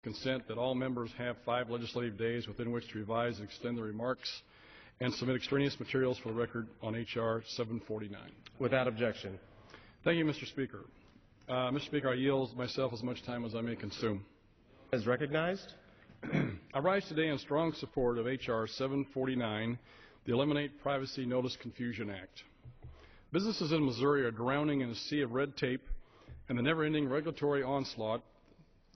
consent that all members have 5 legislative days within which to revise and extend their remarks and submit extraneous materials for the record on H.R. 749. Without objection. Thank you, Mr. Speaker. Mr. Speaker, I yield myself as much time as I may consume. As recognized. I rise today in strong support of H.R. 749, the Eliminate Privacy Notice Confusion Act. Businesses in Missouri are drowning in a sea of red tape and the never-ending regulatory onslaught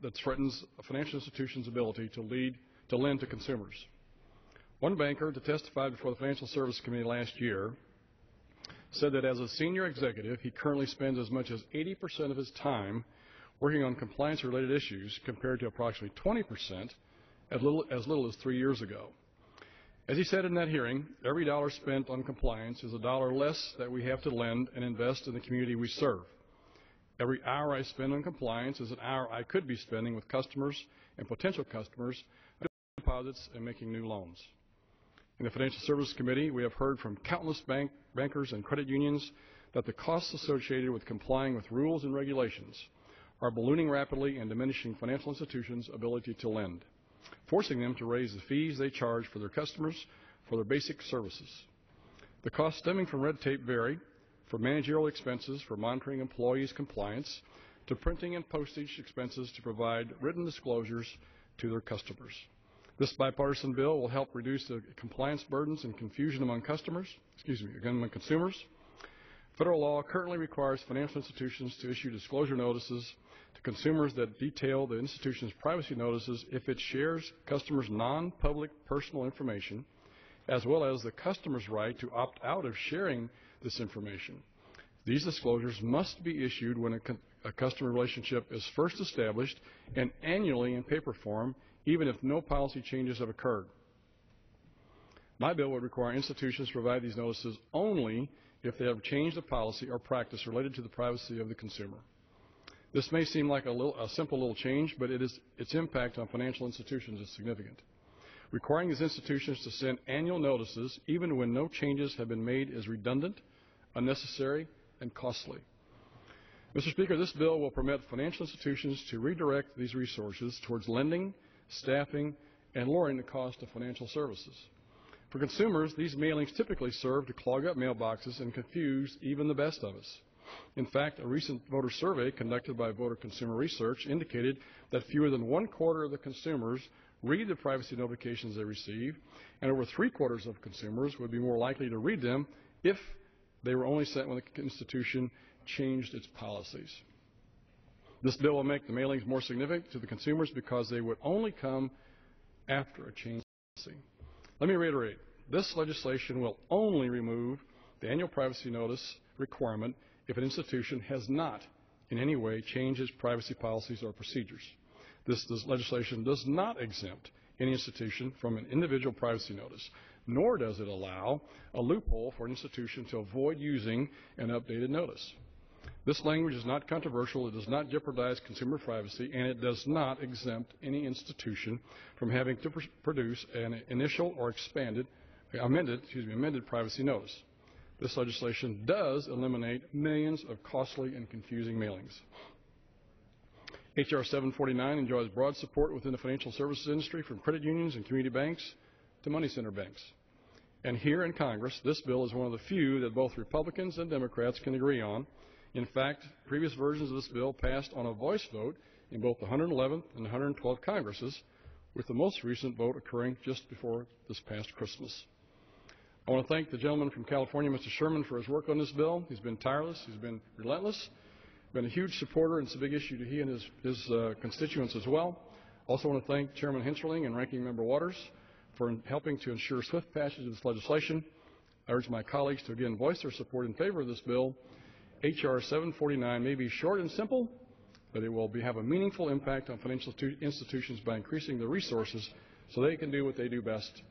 that threatens a financial institution's ability to lend to consumers. One banker to testify before the Financial Services Committee last year said that as a senior executive, he currently spends as much as 80% of his time working on compliance-related issues compared to approximately 20% as little as 3 years ago. As he said in that hearing, every dollar spent on compliance is a dollar less that we have to lend and invest in the community we serve. Every hour I spend on compliance is an hour I could be spending with customers and potential customers, deposits, and making new loans. In the Financial Services Committee, we have heard from countless bankers and credit unions that the costs associated with complying with rules and regulations are ballooning rapidly and diminishing financial institutions' ability to lend, forcing them to raise the fees they charge for their customers for their basic services. The costs stemming from red tape vary, from managerial expenses for monitoring employees' compliance to printing and postage expenses to provide written disclosures to their customers. This bipartisan bill will help reduce the compliance burdens and confusion among consumers. Federal law currently requires financial institutions to issue disclosure notices to consumers that detail the institution's privacy notices if it shares customers' non-public personal information, as well as the customer's right to opt out of sharing this information. These disclosures must be issued when a customer relationship is first established and annually in paper form, even if no policy changes have occurred. My bill would require institutions to provide these notices only if they have changed a policy or practice related to the privacy of the consumer. This may seem like a simple little change, but its impact on financial institutions is significant. Requiring these institutions to send annual notices, even when no changes have been made, is redundant, unnecessary, and costly. Mr. Speaker, this bill will permit financial institutions to redirect these resources towards lending, staffing, and lowering the cost of financial services. For consumers, these mailings typically serve to clog up mailboxes and confuse even the best of us. In fact, a recent voter survey conducted by Voter Consumer Research indicated that fewer than 1/4 of the consumers read the privacy notifications they receive, and over 3/4 of consumers would be more likely to read them if they were only sent when the institution changed its policies. This bill will make the mailings more significant to the consumers because they would only come after a change in policy. Let me reiterate, this legislation will only remove the annual privacy notice requirement if an institution has not in any way changed its privacy policies or procedures. This legislation does not exempt any institution from an individual privacy notice, nor does it allow a loophole for an institution to avoid using an updated notice. This language is not controversial, it does not jeopardize consumer privacy, and it does not exempt any institution from having to produce an initial or amended privacy notice. This legislation does eliminate millions of costly and confusing mailings. H.R. 749 enjoys broad support within the financial services industry, from credit unions and community banks to money center banks. And here in Congress, this bill is one of the few that both Republicans and Democrats can agree on. In fact, previous versions of this bill passed on a voice vote in both the 111th and 112th Congresses, with the most recent vote occurring just before this past Christmas. I want to thank the gentleman from California, Mr. Sherman, for his work on this bill. He's been tireless, he's been relentless, been a huge supporter, and it's a big issue to he and his constituents as well. Also want to thank Chairman Hensarling and Ranking Member Waters for helping to ensure swift passage of this legislation. I urge my colleagues to again voice their support in favor of this bill. H.R. 749 may be short and simple, but it will have a meaningful impact on financial institutions by increasing the resources so they can do what they do best,